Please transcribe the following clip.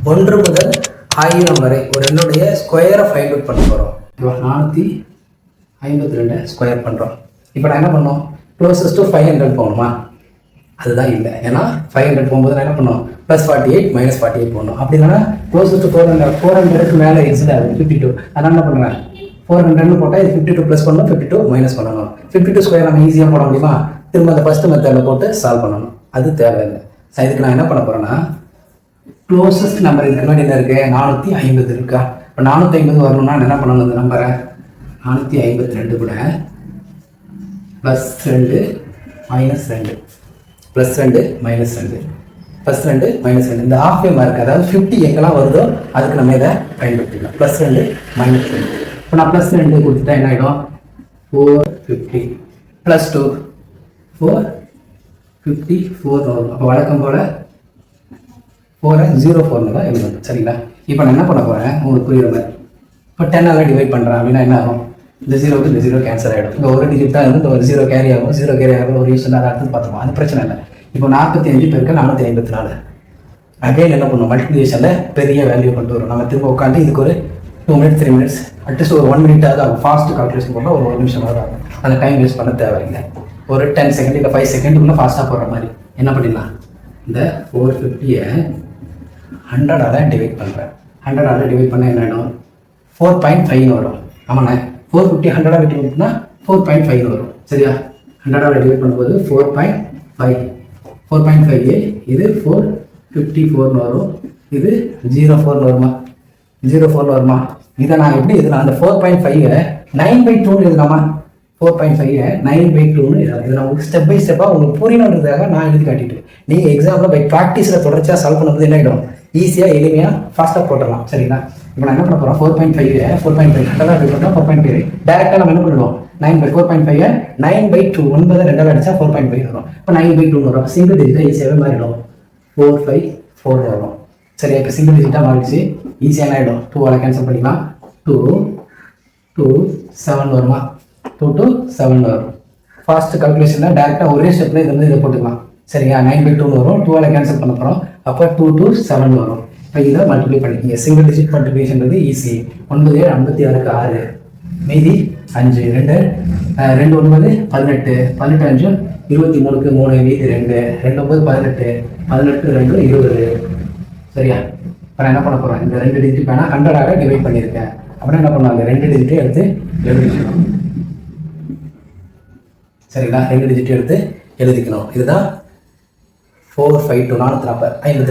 1 முதல் 1000 வரை ஒரு எண்ணுடைய ஸ்கொயரை ஃபைண்ட் அவுட் பண்ண போகிறோம். இப்போ 452 ஸ்கொயர் பண்ணுறோம். இப்போ நான் என்ன பண்ணோம், க்ளோசஸ்ட் டு 500 போகணுமா? அதுதான் இல்லை. ஏன்னா 500 போகும்போது நான் என்ன பண்ணோம், +48 -48 போடணும். அப்படி இல்லைன்னா க்ளோசஸ்ட் டு 400க்கு மேலே எக்ஸிட் ஆகுது 52. அதனால் என்ன பண்ணுறேன், 400 போட்டால் இது 52 ப்ளஸ் பண்ணணும், 52 மைனஸ் பண்ணணும். 52 ஸ்கொயர் நம்ம ஈஸியாக போட முடியுமா? திரும்ப அந்த ஃபஸ்ட்டு மெத்தடில் போட்டு சால்வ் பண்ணணும். அது தேவையில்லை. இதுக்கு நான் என்ன பண்ண போகிறேன்னா, க்ளோசஸ்ட் நம்பர் இதுக்கு முன்னாடி என்ன இருக்குது, 450 இருக்கா? இப்போ 450 வரணும்னா என்ன பண்ணணும், அந்த நம்பரை 452 கூட +2 -2 +2 -2 +2 -2 இந்த ஆஃப் மார்க், அதாவது 50 எங்கெல்லாம் வருதோ அதுக்கு நம்ம இதை பயன்படுத்திக்கலாம். +2 -2. இப்போ நான் +2 கொடுத்துட்டா என்ன ஆகிடும், 450 +2 454 வரும். அப்போ வழக்கம் போல் 4 0 தான் எழுதணும். சரிங்களா? இப்போ நான் என்ன பண்ண போகிறேன் உங்களுக்கு புரியுற மாதிரி, இப்போ 10 டிவைட் பண்ணுறேன் அப்படின்னா என்ன ஆகும், இந்த 0க்கு இந்த 0 கேன்சல் ஆகிடும். இப்போ ஒரு டிஜிட் தான் இருந்து ஒரு 0 கேரி ஆகும். 0 கேரி ஆகும் ஒரு யூஸ் அதை அடுத்து பார்த்துக்கலாம், அது பிரச்சனை இல்லை. இப்போ 45 பெருக்க 454 அகைன் என்ன பண்ணுவோம், மல்டிப்ளிகேஷனில் பெரிய வேல்யூ கொண்டு வரும். நம்ம திரும்ப உட்காந்து இதுக்கு ஒரு 2 minutes 3 minutes அட்லீஸ்ட் ஒரு 1 minute ஆகும். ஃபாஸ்ட் கால்குலேஷன் போட்டால் ஒரு 1 நிமிஷம் ஆகும். அந்த டைம் வேஸ்ட் பண்ண தேவையில்லை. ஒரு 10 செகண்ட் இல்லை 5 செகண்டுக்குள்ளே ஃபாஸ்ட்டாக போடுற மாதிரி என்ன பண்ணிடலாம், இந்த 450-ஐ 100ஆல் டிவைட் பண்ணுறேன். 100ஆல் டிவைட் பண்ணால் என்ன ஆகிடும், 4.5 வரும். ஆமாண்ணே, 450 100ஆல் வெட்டி கொடுத்தோம்னா 4.5 வரும். சரியா? 100ஆல் டிவைட் பண்ணும்போது 4.5 இது 454 வரும். இது 04 வருமா, 04 வருமா? இதை நான் எப்படி எழுதலாம், அந்த 4.5-ஐ 9/2 எழுதலாமா? 4.5-ஐ 9/2 இது நான் உங்களுக்கு ஸ்டெப் பை ஸ்டெப்பாக உங்களுக்கு புரியணுன்றதுக்காக நான் எழுதி காட்டிட்டு, நீங்கள் எக்ஸாம்பிள் பை ப்ராக்டிஸில் தொடர்ச்சியாக சால்வ் பண்ணும்போது என்ன ஆகிடும், ஈஸியாக எளிமையாக ஃபாஸ்ட்டாக போட்டுடலாம். சரிங்களா? இப்போ நான் என்ன பண்ண போகிறோம், 4.5-ஐ 4.5 2ஆல் டிவைட் பண்ணால் 4.5 டேரெக்டாக நம்ம என்ன பண்ணுவோம், 4.5-ஐ 9/2 9 2ஆல் அடித்தா 4.5 வரும். இப்போ 9/2 வரும். சிங்கிள் டிஜிட்டாக ஈஸியாகவே மாறிடும், 454 வரும். சரியா? இப்போ சிங்கிள் டிஜிட்டாக மாறிடுச்சு, ஈஸியாக என்ன ஆகிடும், 2ஆல் கேன்சல் பண்ணிக்கலாம். 2 2 7 வருமா, 2 to 7 வரும். ஃபாஸ்ட் கால்குலேஷனில் டேரெக்டாக ஒரே ஸ்டெப்பில் இது வந்து இதை போட்டுக்கலாம். சரியா? 9/2 வரும். 2ஆல் கேன்சல் பண்ண போகிறோம். அப்போ 2 to 7 வரும். இப்போ இதை மல்டிப்ளை பண்ணிக்கிங்க. சிங்கிள் டிஜிட் மல்டிப்ளிகேஷன்றது ஈஸி. 9 7 56க்கு 6 மீதி 5 2 2 9 18 18 5 23க்கு 3 மீதி 2 2 9 18 18 2 20. சரியா? இப்போ நான் என்ன பண்ண போகிறேன், இந்த 2 டிஜிட் வேணா 100ஆக டிவைட் பண்ணியிருக்கேன். அப்புறம் என்ன பண்ணுவாங்க, 2 டிஜிட்டே எடுத்து எழுதிக்கணும். சரிங்களா? 2 டிஜிட் எடுத்து எழுதிக்கணும். இதுதான் 452 440 50.